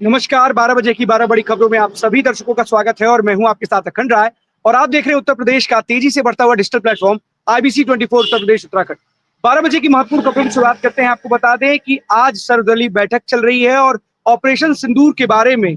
नमस्कार, 12 बजे की 12 बड़ी खबरों में आप सभी दर्शकों का स्वागत है और मैं हूं आपके साथ अखंड राय। और आप देख रहे हैं उत्तर प्रदेश का तेजी से बढ़ता हुआ digital platform IBC 24 Uttar Pradesh Uttarakhand. 12 बजे की महत्वपूर्ण खबरों की शुरुआत करते हैं। आपको बता दें कि आज सर्वदलीय बैठक चल रही है और ऑपरेशन सिंदूर के बारे में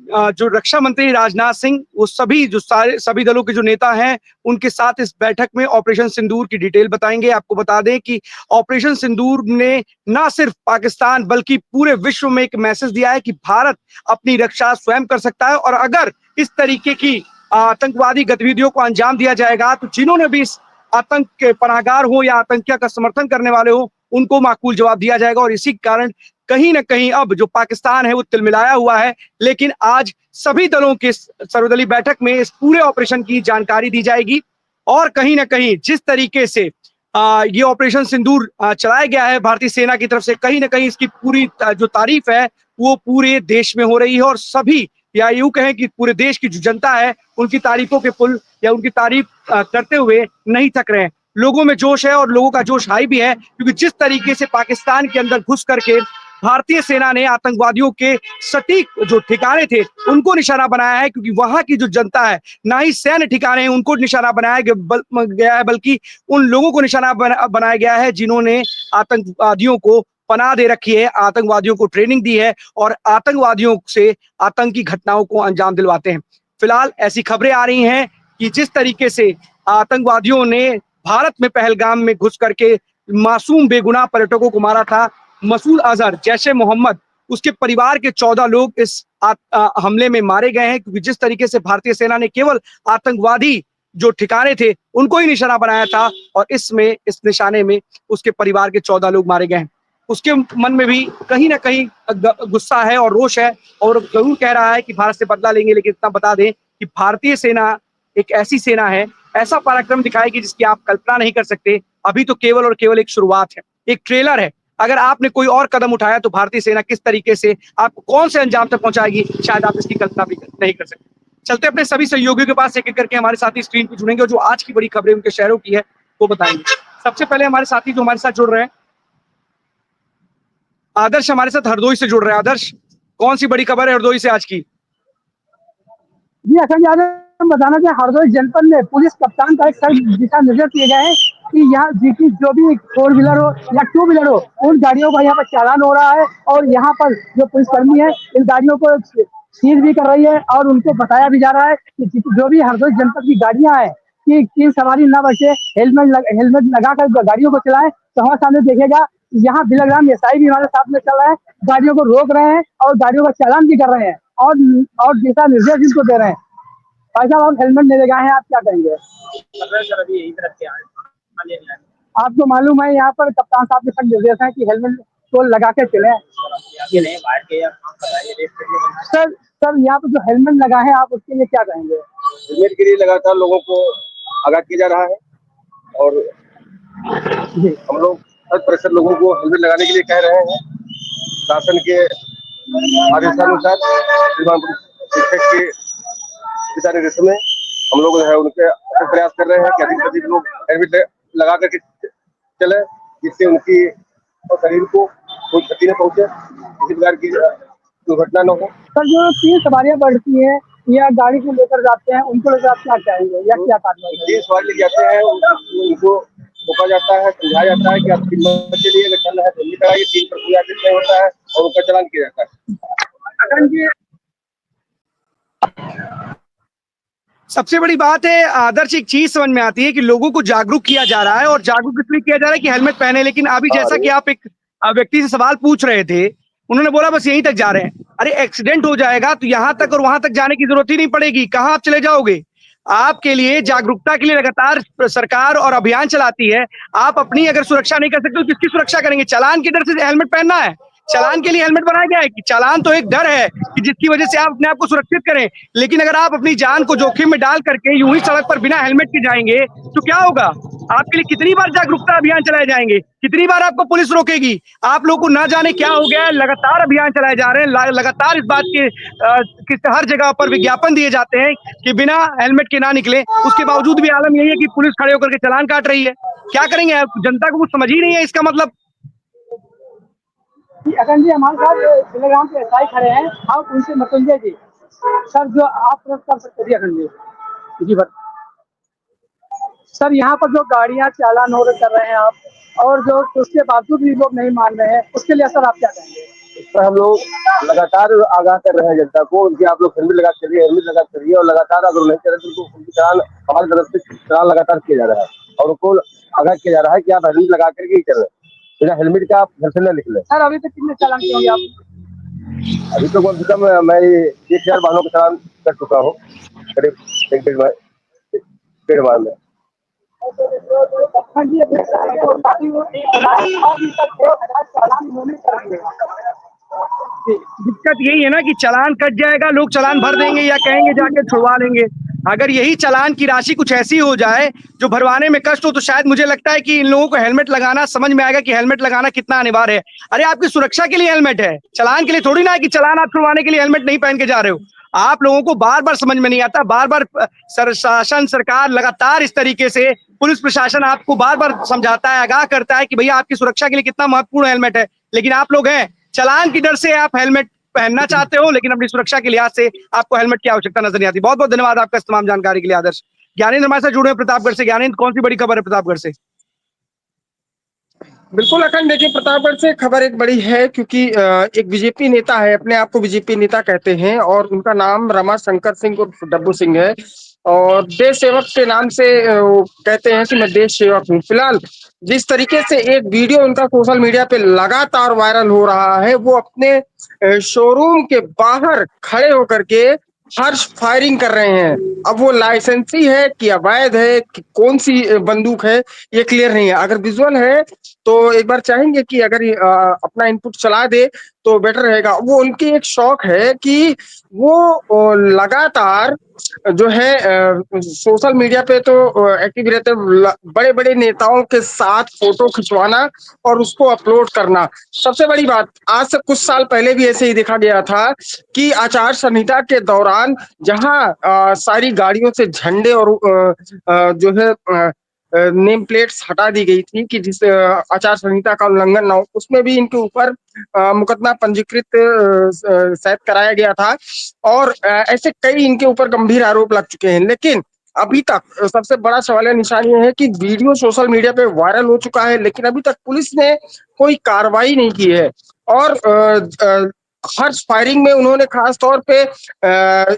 जो रक्षा मंत्री राजनाथ सिंह, वो सभी दलों के जो नेता हैं, उनके साथ इस बैठक में ऑपरेशन सिंदूर की डिटेल बताएंगे। आपको बता दें कि ऑपरेशन सिंदूर ने ना सिर्फ पाकिस्तान बल्कि पूरे विश्व में एक मैसेज दिया है कि भारत अपनी रक्षा स्वयं कर सकता है और अगर इस तरीके की आतंकवादी गतिविधियों को अंजाम दिया जाएगा तो जिन्होंने भी इस आतंक के पनाहगार हो या आतंकियों का समर्थन करने वाले हो, उनको माकूल जवाब दिया जाएगा। और इसी कारण कहीं ना कहीं अब जो पाकिस्तान है वो तिलमिलाया हुआ है। लेकिन आज सभी दलों के सर्वदलीय बैठक में इस पूरे ऑपरेशन की जानकारी दी जाएगी और कहीं ना कहीं जिस तरीके से ये ऑपरेशन सिंदूर चलाया गया है भारतीय सेना की तरफ से, कहीं ना कहीं इसकी पूरी जो तारीफ है वो पूरे देश में हो रही है और सभी, या यूं कहें कि पूरे देश की जो जनता है, उनकी तारीफों के पुल या उनकी तारीफ करते हुए नहीं थक रहे हैं। लोगों में जोश है और लोगों का जोश हाई भी है, क्योंकि जिस तरीके से पाकिस्तान के अंदर घुस करके भारतीय सेना ने आतंकवादियों के सटीक जो ठिकाने थे उनको निशाना बनाया है, क्योंकि वहां की जो जनता है, ना ही सैन्य ठिकाने हैं उनको निशाना बनाया गया है, बल्कि उन लोगों को निशाना बनाया गया है जिन्होंने आतंकवादियों को पनाह दे रखी है, आतंकवादियों को ट्रेनिंग दी है और आतंकवादियों से आतंकी घटनाओं को अंजाम दिलवाते हैं। फिलहाल ऐसी खबरें आ रही हैं कि जिस तरीके से आतंकवादियों ने भारत में पहलगाम में घुस करके मासूम बेगुनाह पर्यटकों को मारा था, मसूद अजहर, जैश ए मोहम्मद, उसके परिवार के 14 लोग इस हमले में मारे गए हैं, क्योंकि जिस तरीके से भारतीय सेना ने केवल आतंकवादी जो ठिकाने थे उनको ही निशाना बनाया था और इस निशाने में उसके परिवार के 14 लोग मारे गए हैं। उसके मन में भी कहीं ना कहीं गुस्सा है और रोष है और जरूर कह रहा है कि भारत से बदला लेंगे। लेकिन इतना बता दें कि भारतीय सेना एक ऐसी सेना है, ऐसा पराक्रम दिखाएगी जिसकी आप कल्पना नहीं कर सकते। अभी तो केवल और केवल एक शुरुआत है, एक ट्रेलर है। अगर आपने कोई और कदम उठाया तो भारतीय सेना किस तरीके से आपको कौन से अंजाम तक पहुंचाएगी, शायद आप इसकी कल्पना भी नहीं कर सकते। चलते अपने सभी सहयोगियों के पास एक एक करके हमारे साथी स्क्रीन पर जुड़ेंगे और जो आज की बड़ी खबरें उनके शहरों की है वो बताएंगे। सबसे पहले हमारे साथी जो हमारे साथ जुड़ रहे हैं, आदर्श हमारे साथ हरदोई से जुड़ रहे हैं। आदर्श, कौन सी बड़ी खबर है हरदोई से आज की? जी अखंड यादव, बताना कि हरदोई जनपद में पुलिस कप्तान का एक सख्त दिशा निर्देश दिए गए हैं कि यहाँ जीपी जो भी 4 व्हीलर हो या 2 व्हीलर हो, उन गाड़ियों का यहाँ पर चालान हो रहा है और यहाँ पर जो पुलिसकर्मी है इन गाड़ियों को सीज भी कर रही है और उनको बताया भी जा रहा है कि जो भी हरदोई जनपद की गाड़ियां हैं कि सवारी न बचे, हेलमेट लगाकर गाड़ियों को चलाएं। तो हमारे सामने देखिएगा, यहाँ बिलग्राम एसआई भी हमारे साथ में चल रहा है, गाड़ियों को रोक रहे हैं और गाड़ियों का चालान भी कर रहे हैं और दिशा निर्देश इनको दे रहे हैं। भाई साहब, आप हेलमेट नहीं लगाए हैं, आप क्या कहेंगे? सर अभी यही तरफ से आपको मालूम है यहाँ पर कप्तान साहब के सख्त निर्देश है कि हेलमेट तो लगा के चले। सर सर यहाँ पर जो हेलमेट लगा है आप उसके लिए क्या कहेंगे? हेलमेट के लिए लगातार लोगों को आगाह किया जा रहा है और हम लोग 100% लोगों को हेलमेट लगाने के लिए कह रहे हैं। शासन के आदेशानुसार शिक्षक के दिशा निर्देश में हम लोग जो है उनके प्रयास कर रहे हैं कि अधिक से अधिक लोग हेलमेट लगा करके चले, जिससे उनकी शरीर को कोई क्षति न पहुंचे, किसी प्रकार की दुर्घटना न हो। सर, जो 3 सवारियां बढ़ती हैं या गाड़ी को लेकर जाते हैं उनको लेकर आप क्या चाहेंगे या क्या कार्रवाई? 3 सवारी लेके जाते हैं उनको रोका जाता है, समझाया जाता है कि आप हिम्मत के लिए अगर चल रहा है तो नहीं कराइए। 3 प्रक्रिया तय होता है और उनका चालान किया जाता है। सबसे बड़ी बात है आदर्श, एक चीज समझ में आती है कि लोगों को जागरूक किया जा रहा है और जागरूक इसलिए किया जा रहा है कि हेलमेट पहने। लेकिन अभी जैसा कि आप एक व्यक्ति से सवाल पूछ रहे थे, उन्होंने बोला बस यहीं तक जा रहे हैं। अरे एक्सीडेंट हो जाएगा तो यहाँ तक और वहां तक जाने की जरूरत ही नहीं पड़ेगी, कहाँ आप चले जाओगे? आपके लिए जागरूकता के लिए लगातार सरकार और अभियान चलाती है। आप अपनी अगर सुरक्षा नहीं कर सकते तो किसकी सुरक्षा करेंगे? चालान के डर से हेलमेट पहनना है? चालान के लिए हेलमेट बनाया गया है कि चालान तो एक डर है कि जिसकी वजह से आप अपने आप को सुरक्षित करें। लेकिन अगर आप अपनी जान को जोखिम में डाल करके यूं ही सड़क पर बिना हेलमेट के जाएंगे तो क्या होगा? आपके लिए कितनी बार जागरूकता अभियान चलाए जाएंगे, कितनी बार आपको पुलिस रोकेगी? आप लोगों को ना जाने क्या हो गया है, लगातार अभियान चलाए जा रहे हैं, लगातार इस बात के हर जगह पर विज्ञापन दिए जाते हैं कि बिना हेलमेट के ना निकले। उसके बावजूद भी आलम यही है कि पुलिस खड़े होकर के चालान काट रही है। क्या करेंगे? जनता को कुछ समझ ही नहीं है इसका मतलब। अखंड जी हमारे साथ टेलीग्राम पे एसआई खड़े हैं, आप उनसे मृत्युंजय जी सर जो आप कर सकते जी अखंड जी बस सर यहाँ पर जो गाड़ियाँ चालान हो कर रहे हैं आप और जो उसके बावजूद भी लोग नहीं मान रहे हैं उसके लिए सर आप क्या कहेंगे? इस पर हम लोग लगातार आगाह कर रहे हैं जनता को, उनकी आप लोग हेलमेट लगा के चलिए, हेलमेट लगा के चलिए, और लगातार अगर नहीं चले तो उनको उनकी चालान हमारी तरफ से चालान लगातार किया जा रहा है और उनको आगाह किया जा रहा है कि आप हेलमेट लगा करके ही चलें, बिना हेलमेट का आप घर से न निकले। सर अभी तक कितने चालान किए होंगे आप? अभी तो कम से कम मैं 1,000 वाहनों का चालान कर चुका हूँ, करीब एक डेढ़ माह में। अखंड जी चालान होने चाहिए। दिक्कत यही है ना कि चालान कट जाएगा, लोग चालान भर देंगे या कहेंगे जाके छुड़वा लेंगे। अगर यही चालान की राशि कुछ ऐसी हो जाए जो भरवाने में कष्ट हो, तो शायद मुझे लगता है कि इन लोगों को हेलमेट लगाना समझ में आएगा कि हेलमेट लगाना कितना अनिवार्य है। अरे आपकी सुरक्षा के लिए हेलमेट है, चालान के लिए थोड़ी ना है कि चालान आप छुड़वाने के लिए हेलमेट नहीं पहन के जा रहे हो। आप लोगों को बार बार समझ में नहीं आता, बार बार शासन सरकार लगातार इस तरीके से, पुलिस प्रशासन आपको बार बार समझाता है, आगाह करता है कि भैया आपकी सुरक्षा के लिए कितना महत्वपूर्ण हेलमेट है, लेकिन आप लोग हैं चालान की डर से आप हेलमेट पहनना चाहते हो, लेकिन अपनी सुरक्षा के लिहाज से आपको हेलमेट की आवश्यकता नजर नहीं आती। बहुत बहुत धन्यवाद आपका इस तमाम जानकारी के लिए आदर्श। ज्ञानेंद्र हमारे साथ जुड़े हैं प्रतापगढ़ से। ज्ञानेंद्र, कौन सी बड़ी खबर है प्रतापगढ़ से? बिल्कुल अखंड, देखिए प्रतापगढ़ से खबर एक बड़ी है क्योंकि एक बीजेपी नेता है, अपने आप को बीजेपी नेता कहते हैं और उनका नाम रमाशंकर सिंह उर्फ डब्बू सिंह है और देश सेवक के नाम से वो कहते हैं कि मैं देश सेवक हूँ। फिलहाल जिस तरीके से एक वीडियो उनका सोशल मीडिया पे लगातार वायरल हो रहा है, वो अपने शोरूम के बाहर खड़े होकर के हर्ष फायरिंग कर रहे हैं। अब वो लाइसेंसी है कि अवैध है कि कौन सी बंदूक है, ये क्लियर नहीं है। अगर विजुअल है तो एक बार चाहेंगे कि अगर अपना इनपुट चला दे तो बेटर रहेगा। वो उनकी एक शौक है कि वो लगातार जो है सोशल मीडिया पे तो एक्टिव रहते हैं, बड़े बड़े नेताओं के साथ फोटो खिंचवाना और उसको अपलोड करना। सबसे बड़ी बात, आज से कुछ साल पहले भी ऐसे ही देखा गया था कि आचार संहिता के दौरान जहां सारी गाड़ियों से झंडे और जो है नेम प्लेट्स हटा दी गई थी कि जिस आचार संहिता का उल्लंघन ना हो, उसमें भी इनके ऊपर मुकदमा पंजीकृत शायद कराया गया था और ऐसे कई इनके ऊपर गंभीर आरोप लग चुके हैं। लेकिन अभी तक सबसे बड़ा सवाल निशान ये है कि वीडियो सोशल मीडिया पे वायरल हो चुका है, लेकिन अभी तक पुलिस ने कोई कार्रवाई नहीं की है और हर्ष फायरिंग में उन्होंने खास तौर पे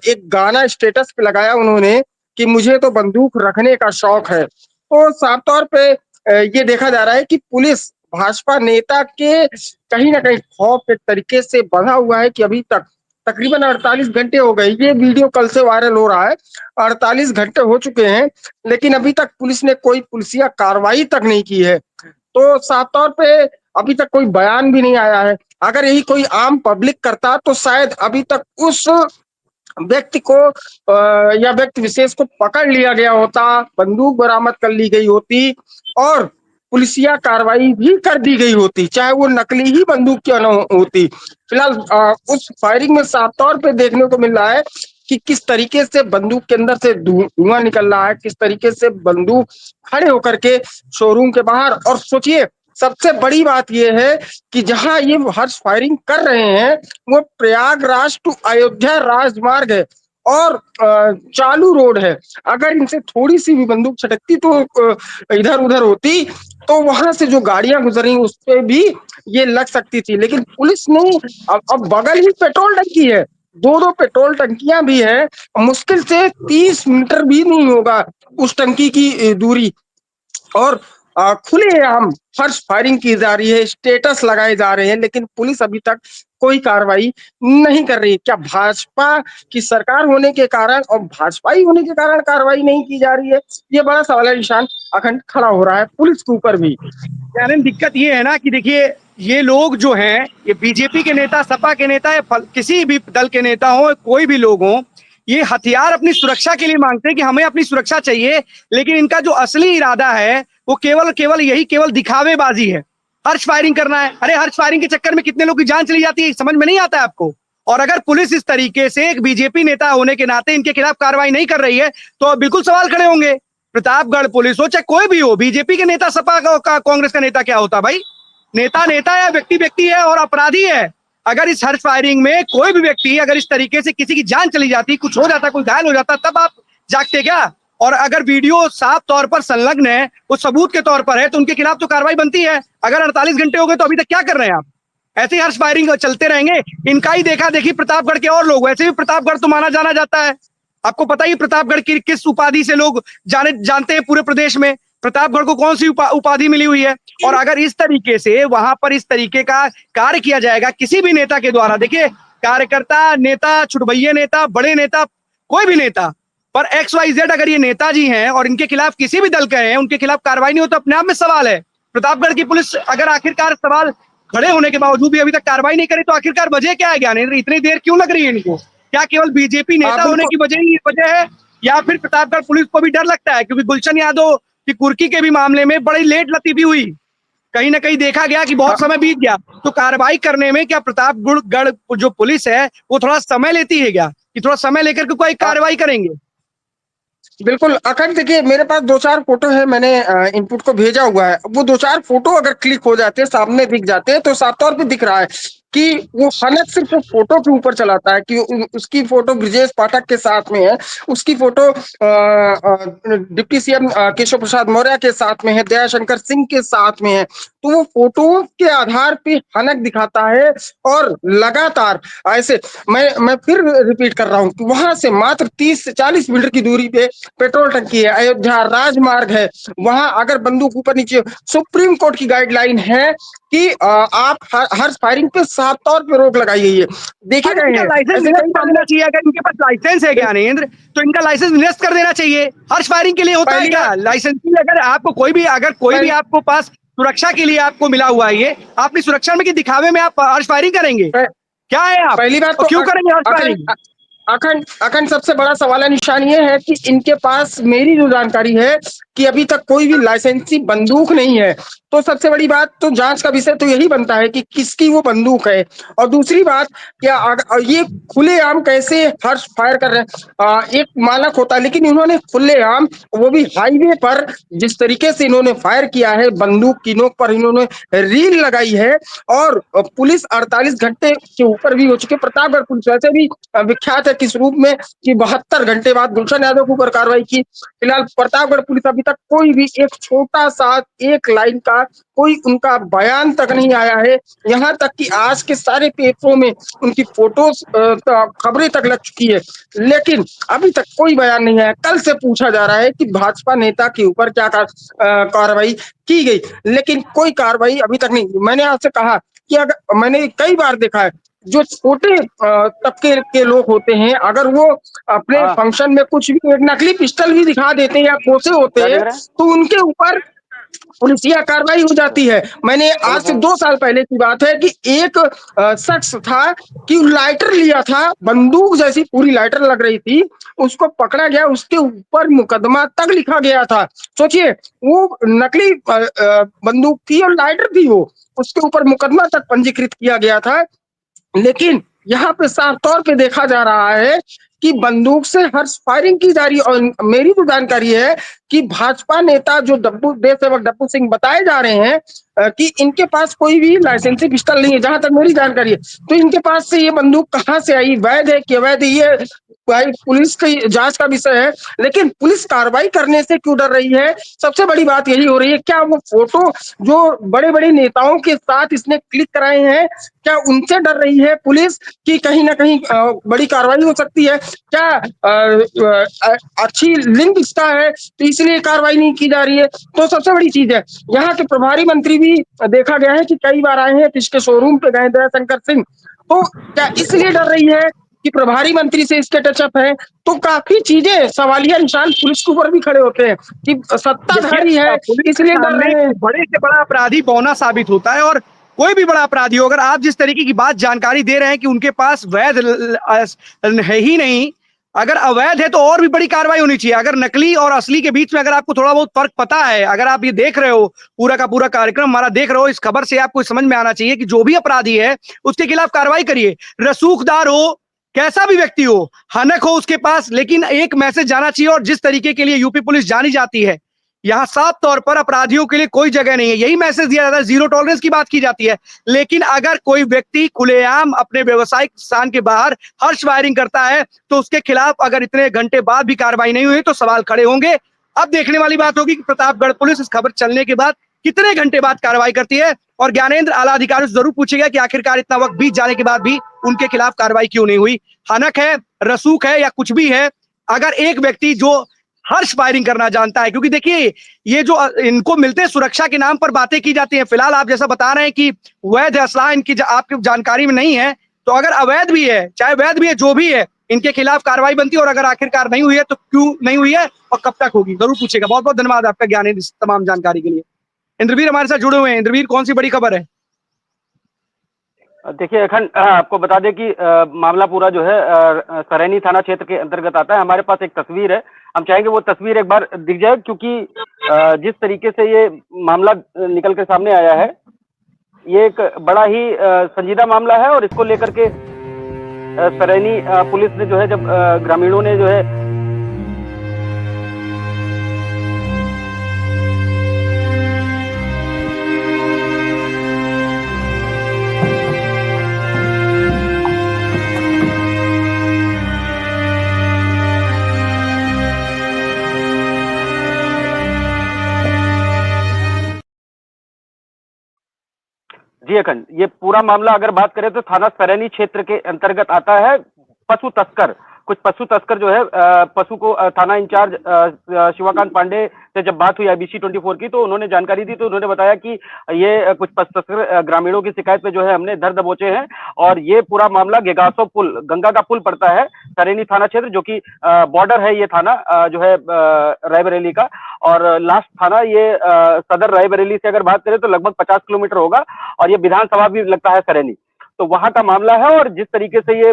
एक गाना स्टेटस पे लगाया उन्होंने कि मुझे तो बंदूक रखने का शौक है। तो साफ तौर पे ये देखा जा रहा है कि पुलिस भाजपा नेता के कहीं ना कहीं खौफ एक तरीके से बंधा हुआ है कि अभी तक तकरीबन 48 घंटे हो गए, ये वीडियो कल से वायरल हो रहा है, 48 घंटे हो चुके हैं, लेकिन अभी तक पुलिस ने कोई पुलिसिया कार्रवाई तक नहीं की है। तो साफ तौर पे अभी तक कोई बयान भी नहीं आया है। अगर यही कोई आम पब्लिक करता तो शायद अभी तक उस व्यक्ति को या व्यक्ति विशेष को पकड़ लिया गया होता, बंदूक बरामद कर ली गई होती और पुलिसिया कार्रवाई भी कर दी गई होती, चाहे वो नकली ही बंदूक क्यों न होती। फिलहाल उस फायरिंग में साफ तौर पे देखने को मिल रहा है कि किस तरीके से बंदूक के अंदर से धुआं निकल रहा है, किस तरीके से बंदूक खड़े होकर के शोरूम के बाहर। और सोचिए सबसे बड़ी बात यह है कि जहां ये हर्ष फायरिंग कर रहे हैं वो प्रयागराज टू अयोध्या राजमार्ग है और चालू रोड है। अगर इनसे थोड़ी सी भी बंदूक छटकती तो इधर उधर होती तो वहां से जो गाड़ियां गुजरी उस पे भी ये लग सकती थी, लेकिन पुलिस ने अब बगल ही पेट्रोल टंकी है, दो पेट्रोल टंकियां भी है, मुश्किल से 30 मीटर भी नहीं होगा उस टंकी की दूरी, और खुलेआम हर्ष फायरिंग की जा रही है, स्टेटस लगाए जा रहे हैं, लेकिन पुलिस अभी तक कोई कार्रवाई नहीं कर रही। क्या भाजपा की सरकार होने के कारण और भाजपाई होने के कारण कार्रवाई नहीं की जा रही है? ये बड़ा सवाल निशान अखंड खड़ा हो रहा है पुलिस के ऊपर भी। यानी दिक्कत ये है ना कि देखिए, ये लोग जो हैं, ये बीजेपी के नेता, सपा के नेता या किसी भी दल के नेता हो, कोई भी लोग हो, ये हथियार अपनी सुरक्षा के लिए मांगते हैं कि हमें अपनी सुरक्षा चाहिए, लेकिन इनका जो असली इरादा है वो केवल केवल यही केवल दिखावेबाजी है, हर्ष फायरिंग करना है। अरे हर्ष फायरिंग के चक्कर में कितने लोग की जान चली जाती है, समझ में नहीं आता है आपको। और अगर पुलिस इस तरीके से एक बीजेपी नेता होने के नाते इनके खिलाफ कार्रवाई नहीं कर रही है तो बिल्कुल सवाल खड़े होंगे। प्रतापगढ़ पुलिस हो चाहे कोई भी हो, बीजेपी के नेता, सपा का कांग्रेस का नेता क्या होता भाई? नेता नेता है, व्यक्ति व्यक्ति है और अपराधी है। अगर इस हर्ष फायरिंग में कोई भी व्यक्ति अगर इस तरीके से किसी की जान चली जाती, कुछ हो जाता, कोई घायल हो जाता, तब आप जागते क्या? और अगर वीडियो साफ तौर पर संलग्न है, वो सबूत के तौर पर है, तो उनके खिलाफ तो कार्रवाई बनती है। अगर 48 घंटे हो गए तो अभी तक क्या कर रहे हैं आप? ऐसे ही हर्ष फायरिंग चलते रहेंगे। इनका ही देखा देखी प्रतापगढ़ के और लोग, वैसे भी प्रतापगढ़ तो माना जाना जाता है, आपको पता ही प्रतापगढ़ की किस उपाधि से लोग जानते हैं पूरे प्रदेश में। प्रतापगढ़ को कौन सी उपाधि मिली हुई है? और अगर इस तरीके से वहां पर इस तरीके का कार्य किया जाएगा किसी भी नेता के द्वारा, देखिए कार्यकर्ता, नेता, छुटभैये नेता, बड़े नेता, कोई भी नेता पर XYZ अगर ये नेताजी हैं और इनके खिलाफ किसी भी दल के हैं, उनके खिलाफ कार्रवाई नहीं हो तो अपने आप में सवाल है। प्रतापगढ़ की पुलिस अगर आखिरकार सवाल खड़े होने के बावजूद भी अभी तक कार्रवाई नहीं करे तो आखिरकार वजह क्या है ज्ञानेंद्र? इतनी देर क्यों लग रही है इनको? क्या केवल बीजेपी नेता होने की वजह है या फिर प्रतापगढ़ पुलिस को भी डर लगता है? क्योंकि गुलशन यादव की कुर्की के भी मामले में बड़ी लेट लतीफी हुई, कहीं ना कहीं देखा गया कि बहुत समय बीत गया, तो कार्रवाई करने में क्या प्रतापगढ़ जो पुलिस है वो थोड़ा समय लेती है क्या, कि थोड़ा समय लेकर के कोई कार्रवाई करेंगे? बिल्कुल अखंड, देखिए मेरे पास 2-4 फोटो है, मैंने इनपुट को भेजा हुआ है। वो 2-4 फोटो अगर क्लिक हो जाते हैं, सामने दिख जाते हैं, तो साफ तौर पे दिख रहा है कि वो हनक सिर्फ फोटो के ऊपर चलाता है कि उसकी फोटो ब्रिजेश पाठक के साथ में है, उसकी photo deputy CM Keshav Prasad Maurya के साथ में है, दयाशंकर सिंह के साथ में है। तो वो फोटो के आधार पे हनक दिखाता है और लगातार ऐसे मैं फिर रिपीट कर रहा हूँ कि वहां से मात्र 30 से 40 मीटर की दूरी पे पेट्रोल टंकी है, अयोध्या राजमार्ग है, वहां अगर बंदूक ऊपर नीचे, सुप्रीम कोर्ट की गाइडलाइन है कि आप हर फायरिंग पे साफ तौर पे रोक लगाई गई है। देखे गए हैं लाइसेंस ऐसे निरस्त कई कर देना चाहिए। अगर इनके पास लाइसेंस है ज्ञानेंद्र तो इनका लाइसेंस निरस्त कर देना चाहिए। हर्ष फायरिंग के लिए होता है क्या लाइसेंस? अगर आपको कोई भी आपको पास सुरक्षा के लिए आपको मिला हुआ है, ये अपनी सुरक्षा में कि दिखावे में आप हर्ष फायरिंग करेंगे? क्या है आप? पहली बात तो क्यों करेंगे हर्ष फायरिंग? अखंड अखंड सबसे बड़ा सवाल निशान ये है कि इनके पास मेरी जो जानकारी है कि अभी तक कोई भी लाइसेंसी बंदूक नहीं है। तो सबसे बड़ी बात तो जांच का विषय तो यही बनता है कि किसकी वो बंदूक है। और दूसरी बात, क्या ये खुलेआम कैसे हर्ष फायर कर रहे हैं? एक मानक होता है, लेकिन इन्होंने खुलेआम, वो भी हाईवे पर, जिस तरीके से इन्होंने फायर किया है, बंदूक की नोक पर इन्होंने रील लगाई है। और पुलिस 48 घंटे के ऊपर भी हो चुके। प्रतापगढ़ पुलिस वैसे भी विख्यात है किस रूप में कि 72 घंटे बाद गुलशन यादव के ऊपर कार्रवाई की। फिलहाल प्रतापगढ़ पुलिस अभी तक कोई भी एक छोटा सा एक लाइन का कोई उनका बयान तक नहीं आया है। यहाँ तक कि आज के सारे पेपरों में उनकी फोटोज खबरें तक लग चुकी है, लेकिन अभी तक कोई बयान नहीं आया। कल से पूछा जा रहा है कि भाजपा नेता के ऊपर क्या कार्रवाई की गई, लेकिन कोई कार्रवाई अभी तक नहीं। मैंने आपसे कहा कि अगर मैंने कई बार देखा है जो छोटे तबके के लोग होते हैं, अगर वो अपने फंक्शन में कुछ भी एक नकली पिस्टल भी दिखा देते हैं या खोसे होते हैं तो उनके ऊपर पुलिसिया कार्रवाई हो जाती है। मैंने आज से 2 साल पहले की बात है कि एक शख्स था कि लाइटर लिया था, बंदूक जैसी पूरी लाइटर लग रही थी, उसको पकड़ा गया, उसके ऊपर मुकदमा तक लिखा गया था। सोचिए, वो नकली बंदूक थी और लाइटर थी, वो उसके ऊपर मुकदमा तक पंजीकृत किया गया था। लेकिन यहाँ पे साफ तौर पे देखा जा रहा है कि बंदूक से हर्ष फायरिंग की जा रही है। और मेरी जो जानकारी है कि भाजपा नेता जो देश सेवक डब्बू सिंह बताए जा रहे हैं कि इनके पास कोई भी लाइसेंसी पिस्टल नहीं है, जहां तक मेरी जानकारी है। तो इनके पास से ये बंदूक कहां से आई, वैध है कि अवैध, ये पुलिस की जांच का विषय है। लेकिन पुलिस कार्रवाई करने से क्यों डर रही है? सबसे बड़ी बात यही हो रही है, क्या वो फोटो जो बड़े बड़े नेताओं के साथ इसने क्लिक कराए हैं, क्या उनसे डर रही है पुलिस कि कहीं ना कहीं बड़ी कार्रवाई हो सकती है? क्या अच्छी लिंक इसका है तो इसलिए कार्रवाई नहीं की जा रही है? तो सबसे बड़ी चीज है, यहाँ के प्रभारी मंत्री भी देखा गया है कि कई बार आए हैं, इसके शोरूम पे गए दयाशंकर सिंह, तो क्या इसलिए डर रही है कि प्रभारी मंत्री से इसके टचअप है? तो काफी चीजें, सवालिया निशान पुलिस के ऊपर भी खड़े होते हैं कि सत्ताधारी है इसलिए डर रहे हैं। बड़े से बड़ा अपराधी बौना साबित होता है। और कोई भी बड़ा अपराधी हो, अगर आप जिस तरीके की बात जानकारी दे रहे हैं कि उनके पास वैध है ही नहीं, अगर अवैध है तो और भी बड़ी कार्रवाई होनी चाहिए। अगर नकली और असली के बीच में अगर आपको थोड़ा बहुत फर्क पता है, अगर आप ये देख रहे हो, पूरा का पूरा कार्यक्रम हमारा देख रहे हो, इस खबर से आपको समझ में आना चाहिए कि जो भी अपराधी है उसके खिलाफ कार्रवाई करिए। रसूखदार हो, कैसा भी व्यक्ति हो, हनक हो उसके पास, लेकिन एक मैसेज जाना चाहिए। और जिस तरीके के लिए यूपी पुलिस जानी जाती है यहाँ साफ तौर पर अपराधियों के लिए कोई जगह नहीं है। यही मैसेज दिया जाता है, जीरो टॉलरेंस की बात की जाती है। लेकिन अगर कोई व्यक्ति खुलेआम अपने व्यवसायिक स्थान के बाहर हर्ष फायरिंग करता है तो उसके खिलाफ अगर इतने घंटे बाद भी कार्रवाई नहीं हुई तो सवाल खड़े होंगे। अब देखने वाली बात होगी कि प्रतापगढ़ पुलिस इस खबर चलने के बाद कितने घंटे बाद कार्रवाई करती है। और ज्ञानेंद्र आला अधिकारी से जरूर पूछेगा कि आखिरकार इतना वक्त बीत जाने के बाद भी उनके खिलाफ कार्रवाई क्यों नहीं हुई। हनक है, रसूख है या कुछ भी है, अगर एक व्यक्ति जो हर्ष फायरिंग करना जानता है, क्योंकि देखिए ये जो इनको मिलते हैं सुरक्षा के नाम पर बातें की जाती हैं। फिलहाल आप जैसा बता रहे हैं कि वैध असला इनकी आपकी जानकारी में नहीं है, तो अगर अवैध भी है, चाहे वैध भी है, जो भी है, इनके खिलाफ कार्रवाई बनती है। और अगर आखिरकार नहीं हुई है तो क्यों नहीं हुई है और कब तक होगी, जरूर पूछेगा। बहुत बहुत धन्यवाद आपका ज्ञानेंद्र इस तमाम जानकारी के लिए। इंद्रवीर हमारे साथ जुड़े हुए हैं। इंद्रवीर, कौन सी बड़ी खबर है? देखिए अखंड, आपको बता दें कि मामला पूरा जो है सरैनी थाना क्षेत्र के अंतर्गत आता है। हमारे पास एक तस्वीर है, हम चाहेंगे वो तस्वीर एक बार दिख जाए, क्योंकि जिस तरीके से ये मामला निकल कर सामने आया है, ये एक बड़ा ही संजीदा मामला है। और इसको लेकर के सरैनी पुलिस ने जो है, जब ग्रामीणों ने जो है जी अखंड, ये पूरा मामला अगर बात करें तो थाना सरैनी क्षेत्र के अंतर्गत आता है। पशु तस्कर, कुछ पशु तस्कर जो है पशु को थाना इंचार्ज शिवाकांत पांडे से जब बात हुई IBC 24 की, तो उन्होंने जानकारी दी। तो उन्होंने बताया कि ये कुछ पशु तस्कर ग्रामीणों की शिकायत पे जो है हमने दर दबोचे हैं। और ये पूरा मामला गेगासो पुल, गंगा का पुल पड़ता है सरैनी थाना क्षेत्र, जो कि बॉर्डर है ये थाना जो है रायबरेली का। और लास्ट थाना ये सदर रायबरेली से अगर बात करें तो लगभग 50 किलोमीटर होगा। और ये विधानसभा भी लगता है सरैनी, तो वहां का मामला है। और जिस तरीके से ये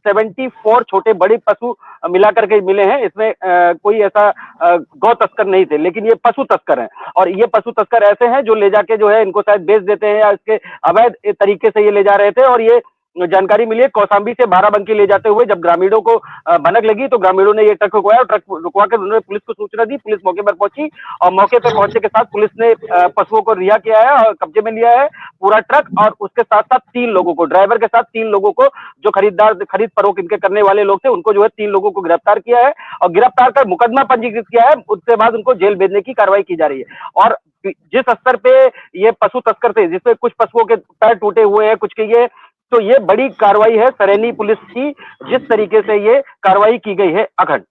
74 छोटे बड़े पशु मिलाकर के मिले हैं, इसमें कोई ऐसा गौ तस्कर नहीं थे, लेकिन ये पशु तस्कर हैं। और ये पशु तस्कर ऐसे हैं जो ले जाके जो है इनको शायद बेच देते हैं, या इसके अवैध तरीके से ये ले जा रहे थे। और ये जानकारी मिली है कौशाम्बी से बाराबंकी ले जाते हुए, जब ग्रामीणों को भनक लगी तो ग्रामीणों ने ये ट्रक रुकवाया। ट्रक रुकवा कर उन्होंने पुलिस को सूचना दी। पुलिस मौके पर पहुंची और मौके पर पहुंचने के साथ पुलिस ने पशुओं को रिहा किया है और कब्जे में लिया है पूरा ट्रक। और उसके साथ साथ 3 लोगों को, ड्राइवर के साथ 3 लोगों को, जो खरीद फरोख्त इनके करने वाले लोग थे, उनको जो है 3 लोगों को गिरफ्तार किया है। और गिरफ्तार कर मुकदमा पंजीकृत किया है। उसके बाद उनको जेल भेजने की कार्रवाई की जा रही है। और जिस स्तर पे ये पशु तस्कर थे, जिसमें कुछ पशुओं के पैर टूटे हुए हैं, कुछ के, ये तो ये बड़ी कार्रवाई है सरैनी पुलिस की, जिस तरीके से ये कार्रवाई की गई है। अखंड,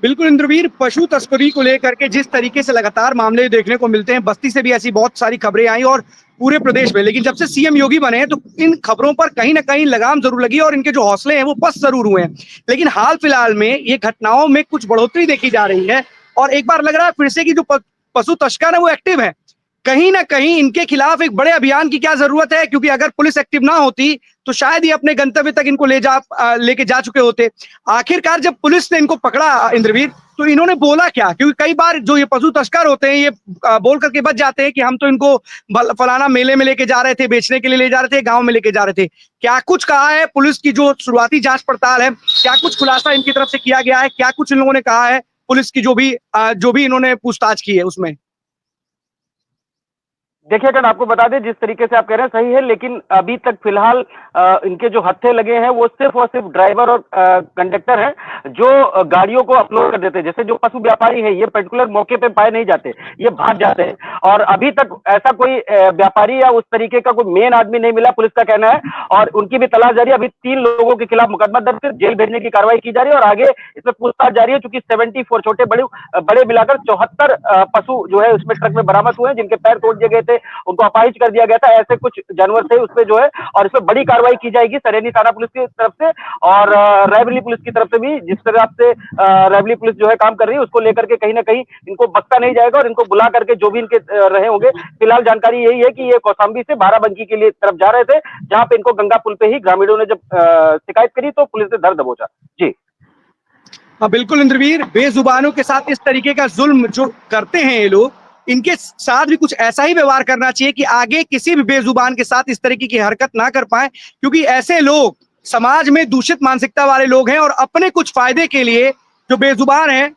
बिल्कुल इंद्रवीर, पशु तस्करी को लेकर के जिस तरीके से लगातार मामले देखने को मिलते हैं, बस्ती से भी ऐसी बहुत सारी खबरें आई और पूरे प्रदेश में, लेकिन जब से CM योगी बने हैं तो इन खबरों पर कहीं ना कहीं लगाम जरूर लगी और इनके जो हौसले हैं वो पस्त जरूर हुए हैं। लेकिन हाल फिलहाल में ये घटनाओं में कुछ बढ़ोतरी देखी जा रही है और एक बार लग रहा है फिर से कि जो पशु तस्कर है वो एक्टिव है। कहीं ना कहीं इनके खिलाफ एक बड़े अभियान की क्या जरूरत है, क्योंकि अगर पुलिस एक्टिव ना होती तो शायद ये अपने गंतव्य तक इनको लेके जा चुके होते। आखिरकार जब पुलिस ने इनको पकड़ा इंद्रवीर, तो इन्होंने बोला क्या? क्योंकि कई बार जो ये पशु तस्कर होते हैं ये बोल करके बच जाते हैं कि हम तो इनको फलाना मेले में लेके जा रहे थे, बेचने के लिए ले जा रहे थे, गांव में लेके जा रहे थे। क्या कुछ कहा है पुलिस की जो शुरुआती जांच पड़ताल है? क्या कुछ खुलासा इनकी तरफ से किया गया है? क्या कुछ इन लोगों ने कहा है पुलिस की जो भी इन्होंने पूछताछ की है उसमें? देखिए अगर आपको बता दें, जिस तरीके से आप कह रहे हैं सही है, लेकिन अभी तक फिलहाल इनके जो हत्थे लगे हैं वो सिर्फ और सिर्फ ड्राइवर और कंडक्टर हैं, जो गाड़ियों को अपलोड कर देते हैं। जैसे जो पशु व्यापारी है, ये पर्टिकुलर मौके पे पाए नहीं जाते, ये भाग जाते हैं। और अभी तक ऐसा कोई व्यापारी या उस तरीके का कोई मेन आदमी नहीं मिला, पुलिस का कहना है। और उनकी भी तलाश जारी है। अभी 3 लोगों के खिलाफ मुकदमा दर्ज कर जेल भेजने की कार्रवाई की जा रही है और आगे इसमें पूछताछ जारी है। चूंकि 74 छोटे बड़े मिलाकर 74 पशु जो है उसमें ट्रक में बरामद हुए हैं, जिनके पैर तोड़ दिए गए थे, उनको अपाहिज कर दिया गया था। ऐसे कुछ जानवर थे उसपे जो है, और इसमें बड़ी कार्रवाई की जाएगी सरैनी थाना पुलिस की तरफ से और रायबरेली पुलिस की तरफ से भी। जिस तरह से रायबरेली पुलिस जो है काम कर रही है, उसको लेकर के कहीं ना कहीं इनको बख्शा नहीं जाएगा और इनको बुला करके जो भी इनके रहे होंगे। फिलहाल जानकारी यही है कि ये कौशाम्बी से बाराबंकी के लिए तरफ जा रहे थे, जहां पे इनको गंगा पुल पे ही ग्रामीणों ने जब शिकायत करी तो पुलिस ने धर दबोचा। जी हाँ बिल्कुल इंद्रवीर, बेजुबानों के साथ इस तरीके का जुल्म जो करते हैं ये लोग, इनके साथ भी कुछ ऐसा ही व्यवहार करना चाहिए कि आगे किसी भी बेजुबान के साथ इस तरीके की हरकत ना कर पाए। क्योंकि ऐसे लोग समाज में दूषित मानसिकता वाले लोग हैं और अपने कुछ फायदे के लिए जो बेजुबान हैं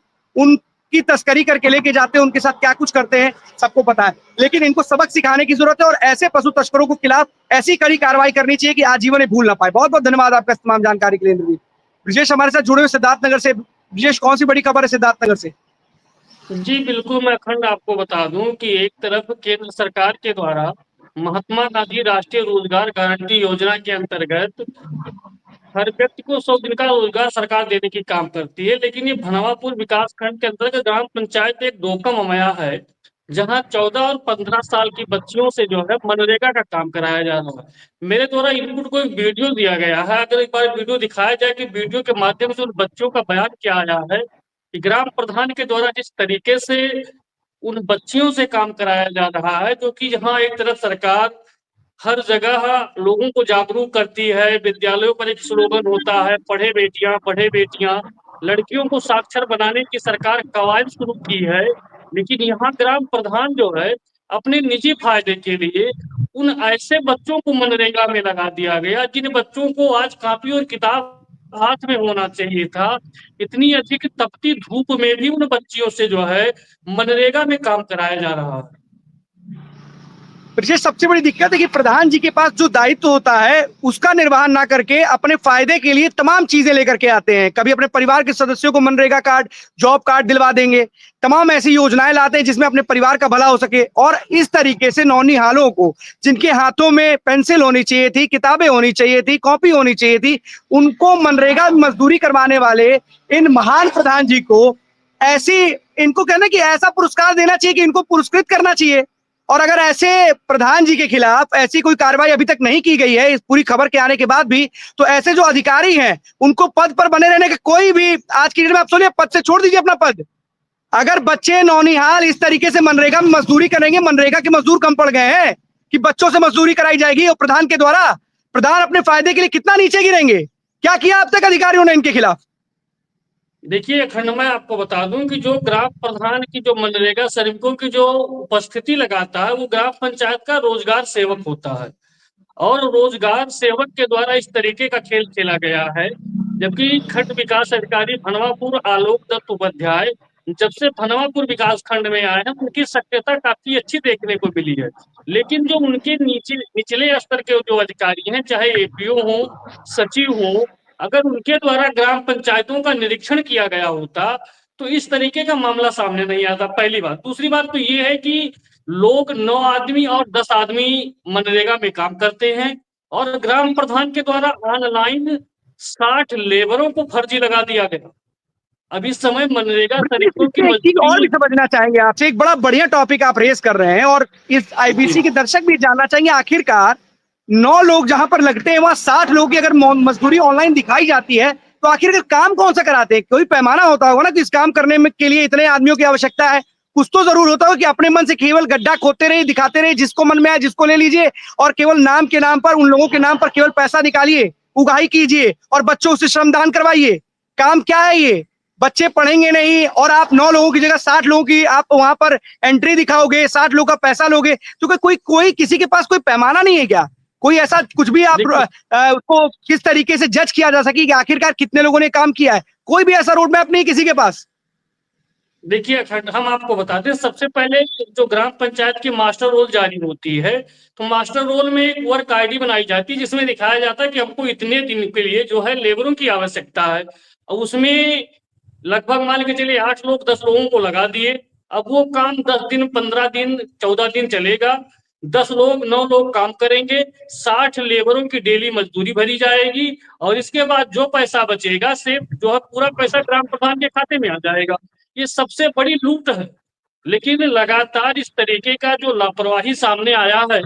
की तस्करी करके लेके जाते हैं, उनके साथ क्या कुछ करते हैं सबको पता है। लेकिन इनको सबक सिखाने की जरूरत है और ऐसे पशु तस्करों के खिलाफ ऐसी कड़ी कार्रवाई करनी चाहिए कि आजीवन ये भूल ना पाए। बहुत बहुत धन्यवाद आपका तमाम जानकारी के लिए इंद्रजीत। ब्रिजेश हमारे साथ जुड़े हुए सिद्धार्थनगर से। ब्रिजेश, कौन सी बड़ी खबर है सिद्धार्थनगर से? जी बिल्कुल, मैं अखंड आपको बता दूं कि एक तरफ केंद्र सरकार के द्वारा महात्मा गांधी राष्ट्रीय रोजगार गारंटी योजना के अंतर्गत हर व्यक्ति को 100 दिन का रोजगार सरकार देने की काम करती है, लेकिन ये भनवापुर विकास खंड के अंतर्गत ग्राम पंचायत एक डोकम अमया है, जहां 14 और 15 साल की बच्चियों से जो है मनरेगा का काम कराया जा रहा है। मेरे द्वारा इनपुट को एक वीडियो दिया गया है, अगर एक बार वीडियो दिखाया जाए कि वीडियो के माध्यम से उन बच्चों का बयान किया गया है कि ग्राम प्रधान के द्वारा जिस तरीके से उन बच्चियों से काम कराया जा रहा है, जो कि जहाँ एक तरफ सरकार हर जगह लोगों को जागरूक करती है, विद्यालयों पर एक स्लोगन होता है पढ़े बेटियां, लड़कियों को साक्षर बनाने की सरकार कवायद शुरू की है, लेकिन यहाँ ग्राम प्रधान जो है अपने निजी फायदे के लिए उन ऐसे बच्चों को मनरेगा में लगा दिया गया जिन बच्चों को आज कॉपी और किताब हाथ में होना चाहिए था। इतनी अधिक तपती धूप में भी उन बच्चियों से जो है मनरेगा में काम कराया जा रहा है। ब्रिजेश, सबसे बड़ी दिक्कत है कि प्रधान जी के पास जो दायित्व होता है उसका निर्वहन ना करके अपने फायदे के लिए तमाम चीजें लेकर के आते हैं। कभी अपने परिवार के सदस्यों को मनरेगा कार्ड, जॉब कार्ड दिलवा देंगे, तमाम ऐसी योजनाएं लाते हैं जिसमें अपने परिवार का भला हो सके। और इस तरीके से नौनिहालों को, जिनके हाथों में पेंसिल होनी चाहिए थी, किताबें होनी चाहिए थी, कॉपी होनी चाहिए थी, उनको मनरेगा मजदूरी करवाने वाले इन महान प्रधान जी को इनको कहना कि ऐसा पुरस्कार देना चाहिए कि इनको पुरस्कृत करना चाहिए। और अगर ऐसे प्रधान जी के खिलाफ ऐसी कोई कार्रवाई अभी तक नहीं की गई है इस पूरी खबर के आने के बाद भी, तो ऐसे जो अधिकारी हैं उनको पद पर बने रहने का कोई भी, आज की डेट में आप सुनिए, पद से छोड़ दीजिए अपना पद। अगर बच्चे नौनिहाल इस तरीके से मनरेगा में मजदूरी करेंगे, मनरेगा के मजदूर कम पड़ गए हैं कि बच्चों से मजदूरी कराई जाएगी और प्रधान के द्वारा, प्रधान अपने फायदे के लिए कितना नीचे गिरेंगे। क्या किया अब तक अधिकारियों ने इनके खिलाफ? देखिए अखंड, मैं आपको बता दूं कि जो ग्राम प्रधान की जो मनरेगा श्रमिकों की जो उपस्थिति लगाता है वो ग्राम पंचायत का रोजगार सेवक होता है, और रोजगार सेवक के द्वारा इस तरीके का खेल खेला गया है। जबकि खंड विकास अधिकारी भनवापुर आलोक दत्त उपाध्याय जब से भनवापुर विकास खंड में आए हैं उनकी सक्रियता काफी अच्छी देखने को मिली है, लेकिन जो उनके निचले स्तर के जो अधिकारी हैं, चाहे एपीओ हो, सचिव हो, अगर उनके द्वारा ग्राम पंचायतों का निरीक्षण किया गया होता तो इस तरीके का मामला सामने नहीं आता। पहली बात। दूसरी बात तो ये है कि लोग 9 आदमी और 10 आदमी मनरेगा में काम करते हैं और ग्राम प्रधान के द्वारा ऑनलाइन 60 लेबरों को फर्जी लगा दिया गया। अब इस समय मनरेगा श्रमिकों की एक चीज और भी मजदूरी। समझना चाहेंगे आपसे, एक बड़ा बढ़िया टॉपिक आप रेस कर रहे हैं और इस आईबीसी के दर्शक भी जानना चाहेंगे, आखिरकार 9 लोग जहां पर लगते हैं वहां 60 लोग की अगर मजदूरी ऑनलाइन दिखाई जाती है तो आखिर काम कौन सा कराते हैं? कोई पैमाना होता होगा ना कि इस काम करने में के लिए इतने आदमियों की आवश्यकता है। कुछ तो जरूर होता हो कि अपने मन से केवल गड्ढा खोदते रहिए, दिखाते रहिए, जिसको मन में आए जिसको ले लीजिए और केवल नाम के नाम पर, उन लोगों के नाम पर केवल पैसा निकालिए, उगाही कीजिए और बच्चों से श्रमदान करवाइए। काम क्या है ये? बच्चे पढ़ेंगे नहीं और आप 9 लोगों की जगह 60 लोगों की आप वहां पर एंट्री दिखाओगे, 60 लोगों का पैसा लोगे, तो कोई किसी के पास कोई पैमाना नहीं है क्या? कोई ऐसा कुछ भी आप उसको किस तरीके से जज किया जा सके कि आखिरकार कितने लोगों ने काम किया है? कोई भी ऐसा रोड मैप नहीं किसी के पास। देखिए हम आपको बताते हैं, सबसे पहले जो ग्राम पंचायत की मास्टर रोल जारी होती है तो मास्टर रोल में एक वर्क आईडी बनाई जाती है जिसमें दिखाया जाता है कि हमको इतने दिन के लिए जो है लेबरों की आवश्यकता है, और उसमें लगभग मान के चलिए 8 लोग 10 लोगों को लगा दिए। अब वो काम 10 दिन, 15 दिन, 14 दिन चलेगा, 10 लोग 9 लोग काम करेंगे, 60 लेबरों की डेली मजदूरी भरी जाएगी और इसके बाद जो पैसा बचेगा सिर्फ जो है पूरा पैसा ग्राम प्रधान के खाते में आ जाएगा। ये सबसे बड़ी लूट है। लेकिन लगातार इस तरीके का जो लापरवाही सामने आया है,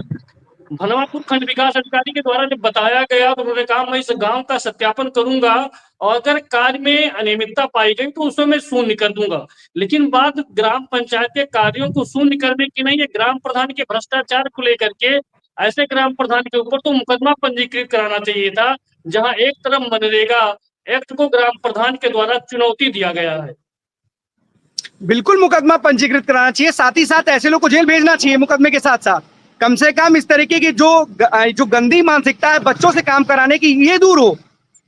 भनवापुर खंड विकास अधिकारी के द्वारा जब बताया गया तो उन्होंने कहा मैं इस गांव का सत्यापन करूंगा और अगर कार्य में अनियमितता पाई गई तो उसमें मैं शून्य कर दूंगा। लेकिन बात ग्राम पंचायत के कार्यों को शून्य करने की नहीं है, ग्राम प्रधान के भ्रष्टाचार को लेकर के ऐसे ग्राम प्रधान के ऊपर तो मुकदमा पंजीकृत कराना चाहिए था, जहां एक तरफ मनरेगा एक्ट को ग्राम प्रधान के द्वारा चुनौती दिया गया है। बिल्कुल मुकदमा पंजीकृत कराना चाहिए, साथ ही साथ ऐसे लोग को जेल भेजना चाहिए मुकदमे के साथ साथ। कम से कम इस तरीके की जो गंदी मानसिकता है बच्चों से काम कराने की, ये दूर हो।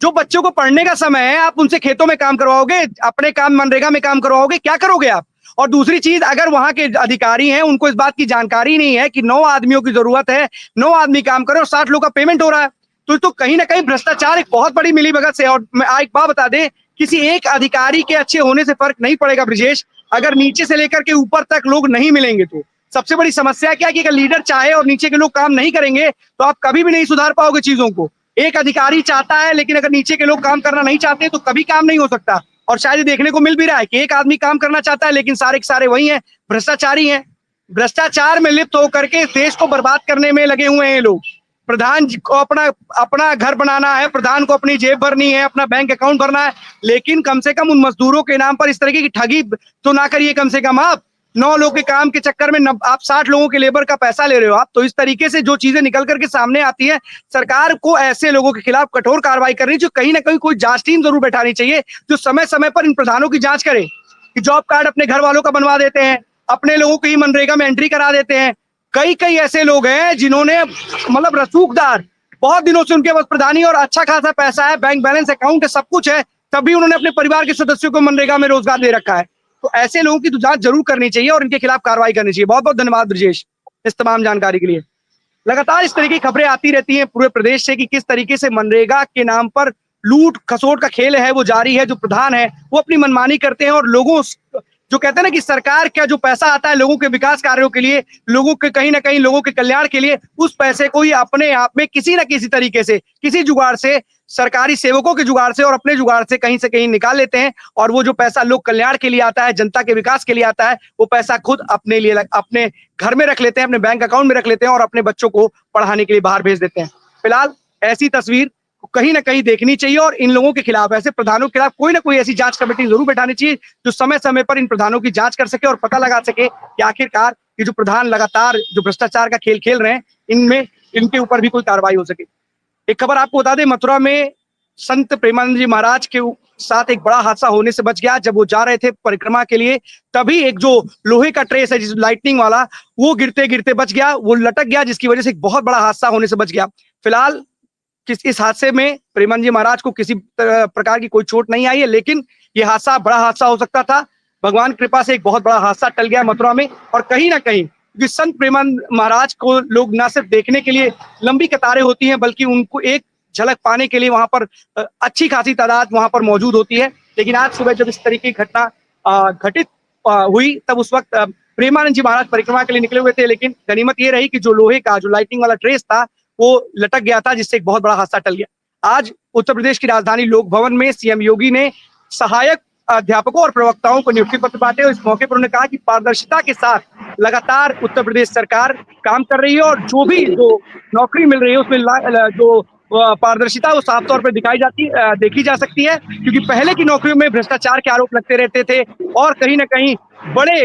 जो बच्चों को पढ़ने का समय है आप उनसे खेतों में काम करवाओगे, अपने काम मनरेगा में काम करवाओगे, क्या करोगे आप? और दूसरी चीज, अगर वहां के अधिकारी हैं उनको इस बात की जानकारी नहीं है कि 9 आदमियों की जरूरत है, 9 आदमी काम करे और 60 लोग का पेमेंट हो रहा है, तो कहीं ना कहीं भ्रष्टाचार एक बहुत बड़ी मिलीभगत से। और मैं एक बात बता दें, किसी एक अधिकारी के अच्छे होने से फर्क नहीं पड़ेगा ब्रिजेश, अगर नीचे से लेकर के ऊपर तक लोग नहीं मिलेंगे तो। सबसे बड़ी समस्या क्या है कि अगर लीडर चाहे और नीचे के लोग काम नहीं करेंगे तो आप कभी भी नहीं सुधार पाओगे चीजों को। एक अधिकारी चाहता है लेकिन अगर नीचे के लोग काम करना नहीं चाहते तो कभी काम नहीं हो सकता। और शायद ये देखने को मिल भी रहा है कि एक आदमी काम करना चाहता है लेकिन सारे के सारे वही हैं, भ्रष्टाचारी हैं। भ्रष्टाचार में लिप्त होकर के देश को बर्बाद करने में लगे हुए हैं लोग। प्रधान जी को अपना अपना घर बनाना है, प्रधान को अपनी जेब भरनी है, अपना बैंक अकाउंट भरना है, लेकिन कम से कम उन मजदूरों के नाम पर इस तरीके की ठगी तो ना करिए। कम से कम आप 9 लोगों के काम के चक्कर में आप 60 लोगों के लेबर का पैसा ले रहे हो आप। तो इस तरीके से जो चीजें निकल करके सामने आती है, सरकार को ऐसे लोगों के खिलाफ कठोर कार्रवाई करनी चाहिए। कहीं ना कहीं कोई जांच टीम जरूर बैठानी चाहिए जो समय समय पर इन प्रधानों की जांच करे कि जॉब कार्ड अपने घर वालों का बनवा देते हैं, अपने लोगों को ही मनरेगा में एंट्री करा देते हैं। कई कई ऐसे लोग हैं जिन्होंने मतलब रसूखदार, बहुत दिनों से उनके पास प्रधानी और अच्छा खासा पैसा है, बैंक बैलेंस अकाउंट है, सब कुछ है, तभी उन्होंने अपने परिवार के सदस्यों को मनरेगा में रोजगार दे रखा है। तो ऐसे लोगों की तो जांच जरूर करनी चाहिए और इनके खिलाफ कार्रवाई करनी चाहिए। बहुत बहुत धन्यवाद ब्रजेश इस तमाम जानकारी के लिए। लगातार इस तरीके की खबरें आती रहती हैं पूरे प्रदेश से कि किस तरीके से मनरेगा के नाम पर लूट खसोट का खेल है वो जारी है। जो प्रधान है वो अपनी मनमानी करते हैं और लोगों, जो कहते हैं ना कि सरकार का जो पैसा आता है लोगों के विकास कार्यों के लिए, लोगों के कहीं ना कहीं लोगों के कल्याण के लिए, उस पैसे को ही अपने आप में किसी ना किसी तरीके से, किसी जुगाड़ से, सरकारी सेवकों के जुगाड़ से और अपने जुगाड़ से कहीं निकाल लेते हैं। और वो जो पैसा लोक कल्याण के लिए आता है, जनता के विकास के लिए आता है, वो पैसा खुद अपने लिए अपने घर में रख लेते हैं, अपने बैंक अकाउंट में रख लेते हैं और अपने बच्चों को पढ़ाने के लिए बाहर भेज देते हैं। फिलहाल ऐसी तस्वीर कहीं ना कहीं देखनी चाहिए और इन लोगों के खिलाफ, ऐसे प्रधानों के खिलाफ कोई ना कोई ऐसी जांच कमेटी जरूर बैठानी चाहिए जो समय समय पर इन प्रधानों की जांच कर सके और पता लगा सके कि आखिरकार ये जो प्रधान लगातार जो भ्रष्टाचार का खेल खेल रहे हैं, इनमें इनके ऊपर भी कोई कार्रवाई हो सके। एक खबर आपको बता दें, मथुरा में संत प्रेमानंद जी महाराज के साथ एक बड़ा हादसा होने से बच गया। जब वो जा रहे थे परिक्रमा के लिए, तभी एक जो लोहे का ट्रेस है जिस लाइटनिंग वाला, वो गिरते गिरते बच गया, वो लटक गया, जिसकी वजह से एक बहुत बड़ा हादसा होने से बच गया। फिलहाल इस हादसे में प्रेमानंद जी महाराज को किसी प्रकार की कोई चोट नहीं आई है, लेकिन ये हादसा बड़ा हादसा हो सकता था। भगवान कृपा से एक बहुत बड़ा हादसा टल गया मथुरा में। और कहीं ना कहीं क्योंकि संत प्रेमानंद महाराज को लोग न सिर्फ देखने के लिए लंबी कतारें होती हैं, बल्कि उनको एक झलक पाने के लिए वहां पर अच्छी खासी तादाद वहां पर मौजूद होती है। लेकिन आज सुबह जब इस तरीके की घटना घटित हुई, तब उस वक्त प्रेमानंद जी महाराज परिक्रमा के लिए निकले हुए थे, लेकिन गनीमत ये रही कि जो लोहे का जो लाइटिंग वाला ट्रेस था वो लटक गया था, जिससे एक बहुत बड़ा हादसा टल गया। आज उत्तर प्रदेश की राजधानी लोक भवन में सीएम योगी ने सहायक अध्यापकों और प्रवक्ताओं को नियुक्ति पत्र बांटे। इस मौके पर उन्होंने कहा कि पारदर्शिता के साथ लगातार उत्तर प्रदेश सरकार काम कर रही है और जो भी जो नौकरी मिल रही है उसमें जो पारदर्शिता वो साफ तौर पर देखी जा सकती है। क्योंकि पहले की नौकरियों में भ्रष्टाचार के आरोप लगते रहते थे और कहीं ना कहीं बड़े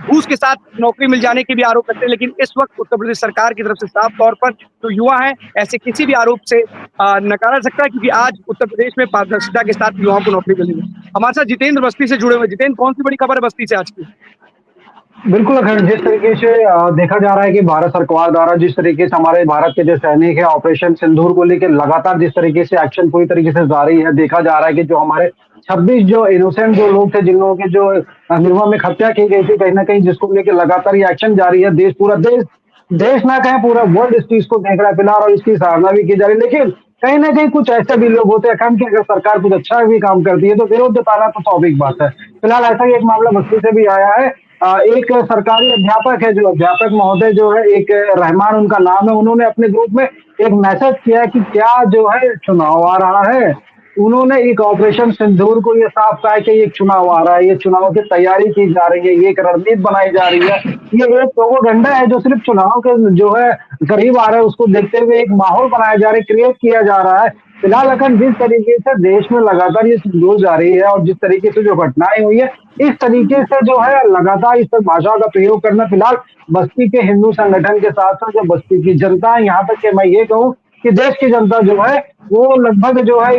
घूस के साथ नौकरी मिल जाने के भी आरोप लगते हैं। लेकिन इस वक्त उत्तर प्रदेश सरकार की तरफ से साफ तौर पर जो युवा है ऐसे किसी भी आरोप से नकारा जा सकता है, क्योंकि आज उत्तर प्रदेश में पारदर्शिता के साथ युवाओं को नौकरी मिली है। हमारे साथ जितेंद्र बस्ती से जुड़े हुए। जितेंद्र, कौन सी बड़ी खबर है बस्ती से आज की? बिल्कुल अखंड, जिस तरीके से देखा जा रहा है कि भारत सरकार द्वारा जिस तरीके से हमारे भारत के जो सैनिक है ऑपरेशन सिंदूर को लेकर लगातार जिस तरीके से एक्शन पूरी तरीके से जारी है, देखा जा रहा है कि जो हमारे 26 जो इनोसेंट जो लोग थे, जिन लोगों के जो निर्मम में हत्या की गई थी, कहीं ना कहीं जिसको लेकर लगातार ये एक्शन जारी है। पूरा देश ना कहें पूरा वर्ल्ड इस चीज को देख रहा है फिलहाल और इसकी सराहना भी की जा रही है। लेकिन कहीं ना कहीं कुछ ऐसे भी लोग होते हैं अखंड कि अगर सरकार कुछ अच्छा भी काम करती है तो विरोध जताना तो स्वाभाविक बात है। फिलहाल ऐसा ही एक मामला बस्ती से भी आया है। एक सरकारी अध्यापक है, जो अध्यापक महोदय जो है, एक रहमान उनका नाम है, उन्होंने अपने ग्रुप में एक मैसेज किया कि क्या जो है चुनाव आ रहा है। उन्होंने एक ऑपरेशन सिंदूर को ये साफ कहा कि ये चुनाव आ रहा है, ये चुनाव की तैयारी की जा रही है, ये एक रणनीति बनाई जा रही है, ये एक प्रोपेगेंडा है जो सिर्फ चुनाव के जो है करीब आ रहा है उसको देखते हुए एक माहौल बनाया जा रहा है, क्रिएट किया जा रहा है। फिलहाल अगर जिस तरीके से देश में लगातार ये सिंदूर जारी है और जिस तरीके से जो घटनाएं हुई है, इस तरीके से जो है लगातार इस पर भाषा का प्रयोग करना फिलहाल बस्ती के हिंदू संगठन के साथ साथ जो बस्ती की जनता है, यहाँ तक कि मैं ये कहूँ कि देश की जनता जो है वो लगभग जो है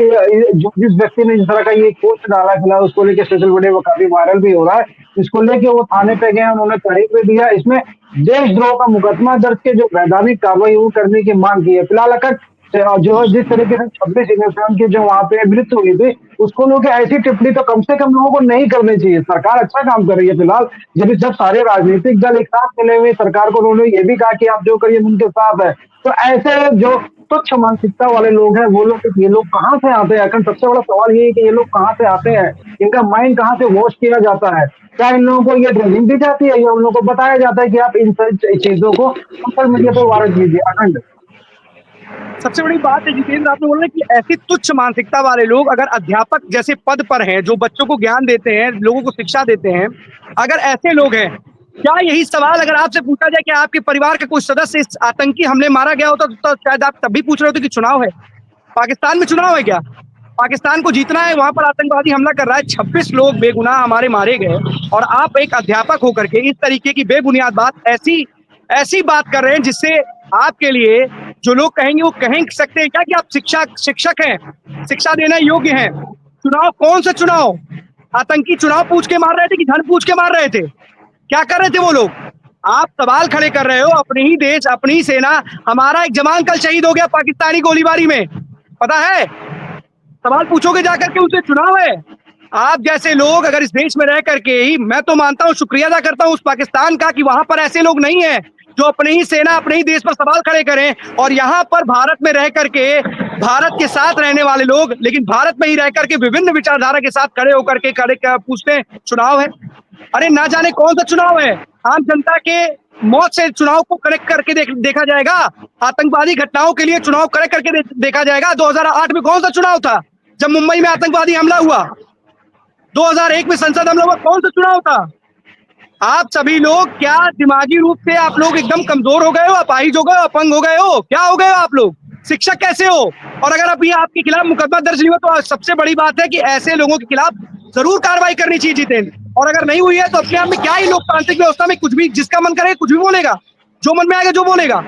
जिस व्यक्ति ने जिस तरह का ये पोस्ट डाला फिलहाल उसको लेकर सोशल मीडिया पर काफी वायरल भी हो रहा है, इसको लेके वो थाने पे गए, उन्होंने तहरीर भी दिया, इसमें देशद्रोह का मुकदमा दर्ज के जो वैधानिक कार्रवाई वो करने की मांग की है। फिलहाल अगर जो है जिस तरीके से 26 इनोसेंट की जो वहाँ पे मृत्यु हुई थी, उसको लोग ऐसी टिप्पणी तो कम से कम लोगों को नहीं करनी चाहिए। सरकार अच्छा काम कर रही है फिलहाल, जब सारे राजनीतिक दल एक साथ मिले हुए सरकार को, उन्होंने ये भी कहा कि आप जो करिए उनके साथ है। तो ऐसे जो तुच्छ मानसिकता वाले लोग हैं, वो लोग, ये लोग कहाँ से आते हैं? अगर सबसे बड़ा सवाल ये है कि ये लोग कहाँ से आते हैं, इनका माइंड कहाँ से वॉश किया जाता है? क्या इन लोगों को ये ट्रेनिंग दी जाती है, या उन लोगों को बताया जाता है कि आप इन सारी चीजों को सोशल मीडिया पर वायरल कीजिए? अखंड सबसे बड़ी बात है जितेंद्र, आपने बोला कि ऐसी तुच्छ मानसिकता वाले लोग अगर अध्यापक जैसे पद पर हैं, जो बच्चों को ज्ञान देते हैं, लोगों को शिक्षा देते हैं, अगर ऐसे लोग हैं, क्या यही सवाल अगर आपसे पूछा जाए कि आपके परिवार का कोई सदस्य इस आतंकी हमले मारा गया होता तो शायद आप तब भी पूछ रहे होते कि चुनाव है, पाकिस्तान में चुनाव है क्या? पाकिस्तान को जीतना है, वहां पर आतंकवादी हमला कर रहा है, 26 लोग बेगुनाह हमारे मारे गए, और आप एक अध्यापक होकर के इस तरीके की बेबुनियाद बात, ऐसी ऐसी बात कर रहे हैं जिससे आपके लिए जो लोग कहेंगे वो कह सकते हैं क्या कि आप शिक्षक हैं, शिक्षा देना योग्य हैं। चुनाव कौन सा चुनाव? आतंकी चुनाव पूछ के मार रहे थे कि धन पूछ के मार रहे थे? क्या कर रहे थे वो लोग? आप सवाल खड़े कर रहे हो, अपने ही देश, अपनी ही सेना। हमारा एक जवान कल शहीद हो गया पाकिस्तानी गोलीबारी में, पता है? सवाल पूछोगे जाकर के, उसे चुनाव है? आप जैसे लोग अगर इस देश में रह करके ही, मैं तो मानता हूं, शुक्रिया अदा करता हूं उस पाकिस्तान का कि वहां पर ऐसे लोग नहीं है जो अपनी ही सेना, अपने ही देश पर सवाल खड़े करें, और यहाँ पर भारत में रह करके, भारत के साथ रहने वाले लोग, लेकिन भारत में ही रह करके विभिन्न विचारधारा के साथ खड़े होकर के पूछते हैं चुनाव है। अरे ना जाने कौन सा चुनाव है? आम जनता के मौत से चुनाव को कनेक्ट करके देखा जाएगा? आतंकवादी घटनाओं के लिए चुनाव कनेक्ट करके देखा जाएगा? 2008 में कौन सा चुनाव था जब मुंबई में आतंकवादी हमला हुआ? 2001 में संसद हमला हुआ, कौन सा चुनाव था? आप सभी लोग क्या दिमागी रूप से आप लोग एकदम कमजोर हो गए हो, अपाहिज हो गए हो, अपंग हो गए हो? क्या हो गए हो आप लोग? शिक्षक कैसे हो? और अगर अभी आपके खिलाफ मुकदमा दर्ज नहीं हुआ तो सबसे बड़ी बात है कि ऐसे लोगों के खिलाफ जरूर कार्रवाई करनी चाहिए जितेंद्र, और अगर नहीं हुई है तो अपने आप में क्या ही लोकतांत्रिक व्यवस्था में कुछ भी, जिसका मन करे कुछ भी बोलेगा, जो मन में आएगा जो बोलेगा।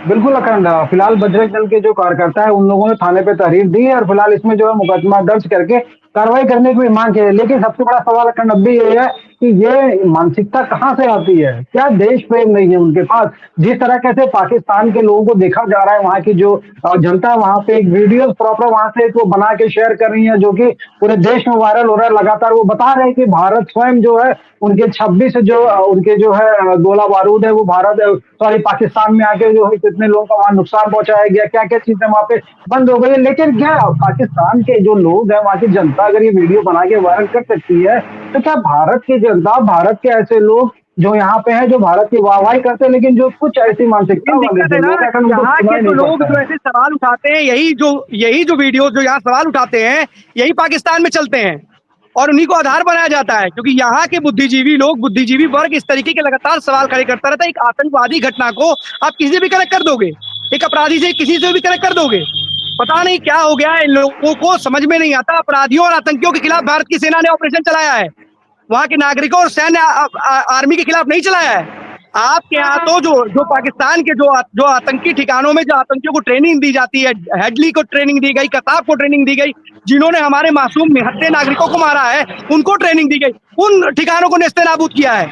बिल्कुल अखंड, फिलहाल बजरंग दल के जो कार्यकर्ता है, उन लोगों ने थाने पे तहरीर दी है, और फिलहाल इसमें जो है मुकदमा दर्ज करके कार्रवाई करने की भी मांग की है। लेकिन सबसे बड़ा सवाल अखंड अब भी ये है कि ये मानसिकता कहाँ से आती है? क्या देश प्रेम नहीं है उनके पास? जिस तरह कैसे पाकिस्तान के लोगों को देखा जा रहा है, वहाँ की जो जनता वहाँ पे एक वीडियो प्रॉपर वहां से वो बना के शेयर कर रही है, जो कि पूरे देश में वायरल हो रहा है लगातार। वो बता रहे हैं कि भारत स्वयं जो है उनके 26 जो उनके जो है गोला बारूद है, वो भारत, सॉरी, पाकिस्तान में आके जो है कितने लोगों का वहां नुकसान पहुंचाया गया, क्या क्या चीजें वहां पे बंद हो गई है। लेकिन क्या पाकिस्तान के जो लोग हैं, वहां की जनता अगर ये वीडियो बना के वायरल कर सकती है, तो क्या भारत की जनता, भारत के ऐसे लोग जो यहाँ पे हैं, जो भारत की वाहवाही करते हैं, लेकिन जो कुछ ऐसी मानसिकता वाले दिक्कत है ना, यहाँ के तो लोग जो ऐसे सवाल उठाते हैं, यही जो वीडियो जो यहाँ सवाल उठाते हैं, यही पाकिस्तान में चलते हैं और उन्हीं को आधार बनाया जाता है, क्योंकि यहाँ के बुद्धिजीवी लोग, बुद्धिजीवी वर्ग इस तरीके के लगातार सवाल खड़े करता रहता है। एक आतंकवादी घटना को आप किसी से भी कनेक्ट कर दोगे, एक अपराधी से किसी से भी कनेक्ट कर दोगे। पता नहीं क्या हो गया है इन लोगों को, समझ में नहीं आता। अपराधियों और आतंकियों के खिलाफ भारत की सेना ने ऑपरेशन चलाया है, वहां के नागरिकों और सैन्य आर्मी के खिलाफ नहीं चलाया है। आपके यहाँ तो जो पाकिस्तान के जो आतंकी ठिकानों में जो आतंकियों को ट्रेनिंग दी जाती है, हेडली को ट्रेनिंग दी गई, कताब को ट्रेनिंग दी गई, जिन्होंने हमारे मासूम निहत्थे नागरिकों को मारा है, उनको ट्रेनिंग दी गई, उन ठिकानों को नेस्ते नाबूद किया है।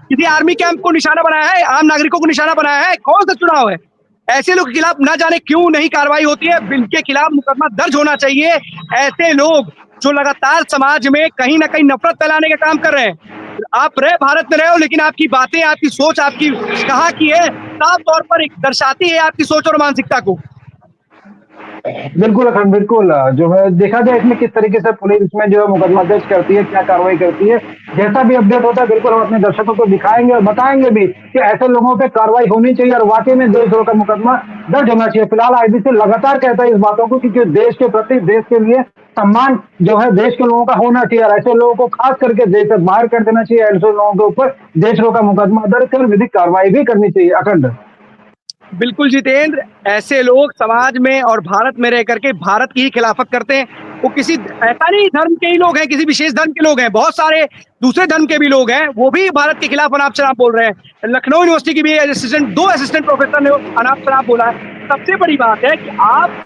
किसी आर्मी कैंप को निशाना बनाया है, आम नागरिकों को निशाना बनाया है। कौन सा चुनाव है? ऐसे लोग के खिलाफ ना जाने क्यों नहीं कार्रवाई होती है। इनके खिलाफ मुकदमा दर्ज होना चाहिए। ऐसे लोग जो लगातार समाज में कहीं ना कहीं नफरत फैलाने का काम कर रहे हैं। आप रहे भारत में रहे हो, लेकिन आपकी बातें, आपकी सोच, आपकी कहा की है, साफ तौर पर दर्शाती है आपकी सोच और मानसिकता को। बिल्कुल अखंड, बिल्कुल। जो है देखा जाए इसमें किस तरीके से पुलिस इसमें जो है मुकदमा दर्ज करती है, क्या कार्रवाई करती है, जैसा भी अपडेट होता है बिल्कुल हम अपने दर्शकों को दिखाएंगे और बताएंगे भी कि ऐसे लोगों पे कार्रवाई होनी चाहिए और वाकई में देशद्रोह का मुकदमा दर्ज होना चाहिए। फिलहाल आईबीसी लगातार कहता है इस बातों को, क्योंकि देश के प्रति, देश के लिए सम्मान जो है देश के लोगों का होना चाहिए, और ऐसे लोगों को खास करके देश से बाहर कर देना चाहिए। ऐसे लोगों के ऊपर देशद्रोह का मुकदमा दर्ज कर विधिक कार्रवाई भी करनी चाहिए। अखंड बिल्कुल जितेंद्र, ऐसे लोग समाज में और भारत में रह करके भारत की ही खिलाफत करते हैं। वो किसी ऐसा नहीं धर्म के ही लोग हैं, किसी विशेष धर्म के लोग हैं, बहुत सारे दूसरे धर्म के भी लोग हैं, वो भी भारत के खिलाफ अनाप शनाप बोल रहे हैं। लखनऊ यूनिवर्सिटी की भी दो असिस्टेंट प्रोफेसर ने अनाप शनाप बोला है। सबसे बड़ी बात है कि आप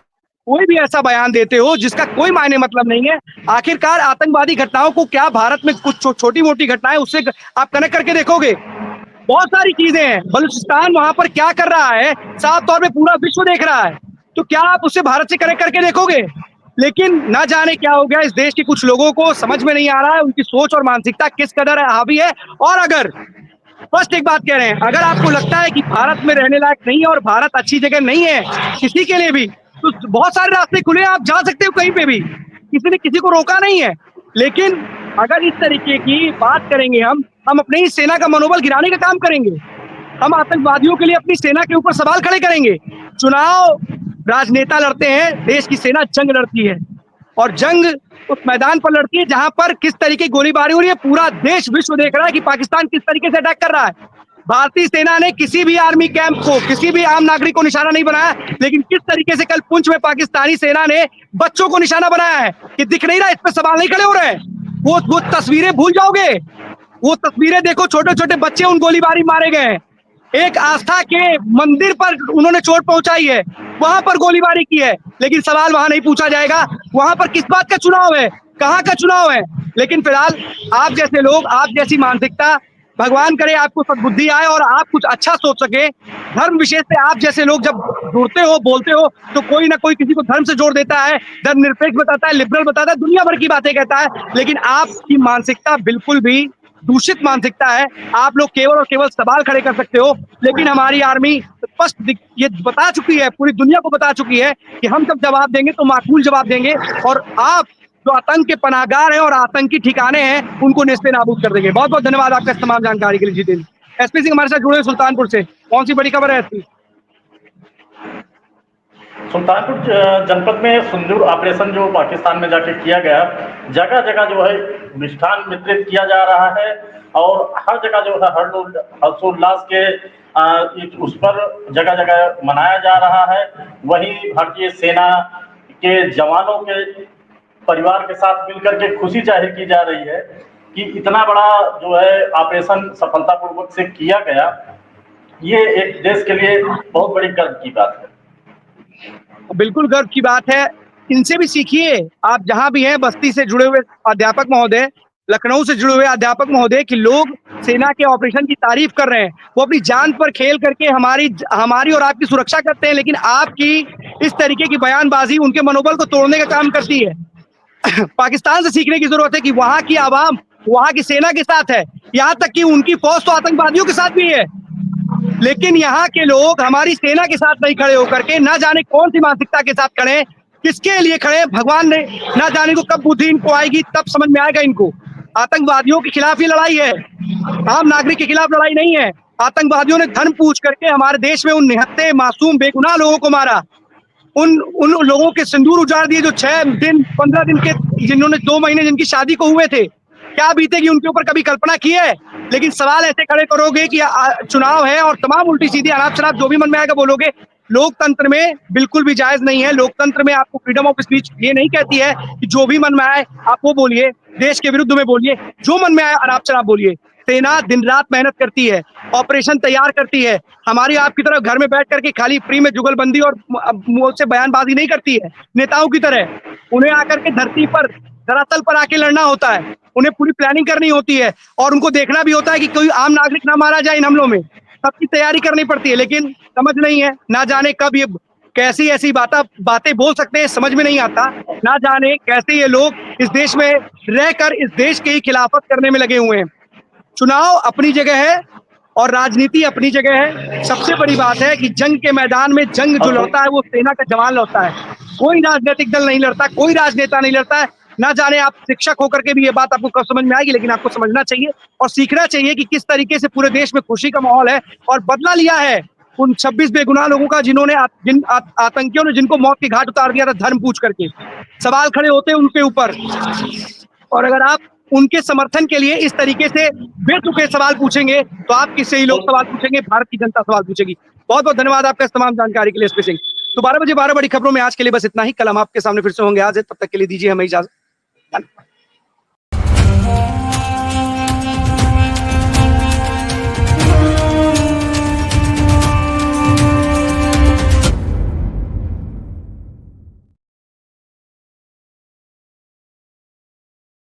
कोई भी ऐसा बयान देते हो जिसका कोई मायने मतलब नहीं है। आखिरकार आतंकवादी घटनाओं को क्या भारत में कुछ छोटी मोटी घटनाएं उससे आप कनेक्ट करके देखोगे? बहुत सारी चीजें हैं। बलूचिस्तान वहां पर क्या कर रहा है साफ तौर पे पूरा विश्व देख रहा है, तो क्या आप उसे भारत से कनेक्ट करके देखोगे? लेकिन ना जाने क्या हो गया, इस देश के कुछ लोगों को समझ में नहीं आ रहा है उनकी सोच और मानसिकता किस कदर हावी है। और अगर फर्स्ट एक बात कह रहे हैं, अगर आपको लगता है कि भारत में रहने लायक नहीं है और भारत अच्छी जगह नहीं है किसी के लिए भी, तो बहुत सारे रास्ते खुले हैं, आप जा सकते हो कहीं पे भी, किसी ने किसी को रोका नहीं है। लेकिन अगर इस तरीके की बात करेंगे हम अपनी ही सेना का मनोबल गिराने का काम करेंगे, हम आतंकवादियों के लिए अपनी सेना के ऊपर सवाल खड़े करेंगे। चुनाव राजनेता लड़ते हैं, देश की सेना जंग लड़ती है, और जंग उस मैदान पर लड़ती है जहां पर किस तरीके की गोलीबारी हो रही है। पूरा देश विश्व देख रहा है कि पाकिस्तान किस तरीके से अटैक कर रहा है। भारतीय सेना ने किसी भी आर्मी कैंप को, किसी भी आम नागरिक को निशाना नहीं बनाया, लेकिन किस तरीके से कल पुंछ में पाकिस्तानी सेना ने बच्चों को निशाना बनाया है कि दिख नहीं रहा, इस पर सवाल नहीं खड़े हो रहे हैं। वो तस्वीरें भूल जाओगे, वो तस्वीरें देखो, छोटे छोटे बच्चे उन गोलीबारी मारे गए हैं। एक आस्था के मंदिर पर उन्होंने चोट पहुंचाई है, वहां पर गोलीबारी की है, लेकिन सवाल वहां नहीं पूछा जाएगा वहां पर किस बात का चुनाव है, कहां का चुनाव है। लेकिन फिलहाल आप जैसे लोग, आप जैसी मानसिकता, भगवान करे आपको सद्बुद्धि आए और आप कुछ अच्छा सोच सके। धर्म विशेष से आप जैसे लोग जब जुड़ते हो, बोलते हो, तो कोई ना कोई किसी को धर्म से जोड़ देता है, धर्मनिरपेक्ष बताता है, लिबरल बताता है, दुनिया भर की बातें कहता है, लेकिन आपकी मानसिकता बिल्कुल भी दूषित मानसिकता है। आप लोग केवल और केवल सवाल खड़े कर सकते हो, लेकिन हमारी आर्मी स्पष्ट ये बता चुकी है, पूरी दुनिया को बता चुकी है कि हम जब जवाब देंगे तो माकूल जवाब देंगे, और आप जो आतंक के पनाहगार हैं और आतंकी ठिकाने हैं उनको नेस्ते नाबूद कर देंगे। बहुत बहुत धन्यवाद आपका इस तमाम जानकारी के लिए। जितेंद्र एसपी सिंह हमारे साथ जुड़े सुल्तानपुर से, कौन सी बड़ी खबर है एसपी? सुल्तानपुर जनपद में सिंदूर ऑपरेशन जो पाकिस्तान में जाके किया गया, जगह जगह जो है मिष्ठान वितरित किया जा रहा है और हर जगह जो है हर्षोल्लास के उस पर जगह जगह मनाया जा रहा है। वहीं भारतीय सेना के जवानों के परिवार के साथ मिलकर के खुशी जाहिर की जा रही है कि इतना बड़ा जो है ऑपरेशन सफलतापूर्वक से किया गया। ये एक देश के लिए बहुत बड़ी गर्व की बात है। बिल्कुल गर्व की बात है, इनसे भी सीखिए। आप जहां भी हैं, बस्ती से जुड़े हुए अध्यापक महोदय, लखनऊ से जुड़े हुए अध्यापक महोदय, कि लोग सेना के ऑपरेशन की तारीफ कर रहे हैं, वो अपनी जान पर खेल करके हमारी और आपकी सुरक्षा करते हैं, लेकिन आपकी इस तरीके की बयानबाजी उनके मनोबल को तोड़ने का काम करती है। पाकिस्तान से सीखने की जरूरत है कि वहां की आवाम वहां की सेना के साथ है, यहाँ तक कि उनकी फौज तो आतंकवादियों के साथ भी है, लेकिन यहाँ के लोग हमारी सेना के साथ नहीं खड़े होकर के ना जाने कौन सी मानसिकता के साथ खड़े, किसके लिए खड़े, भगवान ने ना जाने को कब बुद्धि इनको आएगी, तब समझ में आएगा इनको। आतंकवादियों के खिलाफ ये लड़ाई है, आम नागरिक के खिलाफ लड़ाई नहीं है। आतंकवादियों ने धन पूछ करके हमारे देश में उन निहत्थे मासूम बेगुनाह लोगों को मारा, उन लोगों के सिंदूर उजाड़ दिए जो 6 दिन 15 दिन के, जिन्होंने 2 महीने जिनकी शादी को हुए थे। क्या बीतेगी उनके ऊपर, कभी कल्पना की है? लेकिन सवाल ऐसे खड़े करोगे कि चुनाव है और तमाम उल्टी सीधी अनाप शनाप जो भी मन में आएगा बोलोगे। लोकतंत्र में बिल्कुल भी जायज नहीं है। लोकतंत्र में आपको फ्रीडम ऑफ स्पीच ये नहीं कहती है कि जो भी मन में आए आप वो बोलिए, देश के विरुद्ध में बोलिए, जो मन में आए अनाप शनाप बोलिए। सेना दिन रात मेहनत करती है, ऑपरेशन तैयार करती है, हमारी आपकी तरह घर में बैठ करके खाली फ्री में जुगलबंदी और मुंह से बयानबाजी नहीं करती है नेताओं की तरह। उन्हें आकर के धरती पर, धरातल पर आके लड़ना होता है, उन्हें पूरी प्लानिंग करनी होती है और उनको देखना भी होता है कि कोई आम नागरिक ना मारा जाए इन हमलों में। सबकी तैयारी करनी पड़ती है, लेकिन समझ नहीं है, ना जाने कब ये कैसी ऐसी बातें बोल सकते हैं, समझ में नहीं आता। ना जाने कैसे ये लोग इस देश में रहकर इस देश की खिलाफत करने में लगे हुए हैं। चुनाव अपनी जगह है और राजनीति अपनी जगह है। सबसे बड़ी बात है कि जंग के मैदान में जंग जो लड़ता है वो सेना का जवान लड़ता है, कोई राजनीतिक दल नहीं लड़ता, कोई राजनेता नहीं लड़ता है। ना जाने आप शिक्षक होकर के भी ये बात आपको कब समझ में आएगी, लेकिन आपको समझना चाहिए और सीखना चाहिए कि किस तरीके से पूरे देश में खुशी का माहौल है और बदला लिया है उन 26 बेगुनाह लोगों का जिन्होंने जिन आतंकियों ने जिनको मौत के घाट उतार दिया था धर्म पूछ करके। सवाल खड़े होते हैं उनके ऊपर, और अगर आप उनके समर्थन के लिए इस तरीके से बेतुके सवाल पूछेंगे तो आप किससे ही लोग सवाल पूछेंगे, भारत की जनता सवाल पूछेगी। बहुत बहुत धन्यवाद आपका इस तमाम जानकारी के लिए एसपी सिंह। तो 12 बजे 12 बड़ी खबरों में आज के लिए बस इतना ही। कल हम आपके सामने फिर से होंगे। आज तब तक के लिए दीजिए हमें इजाजत।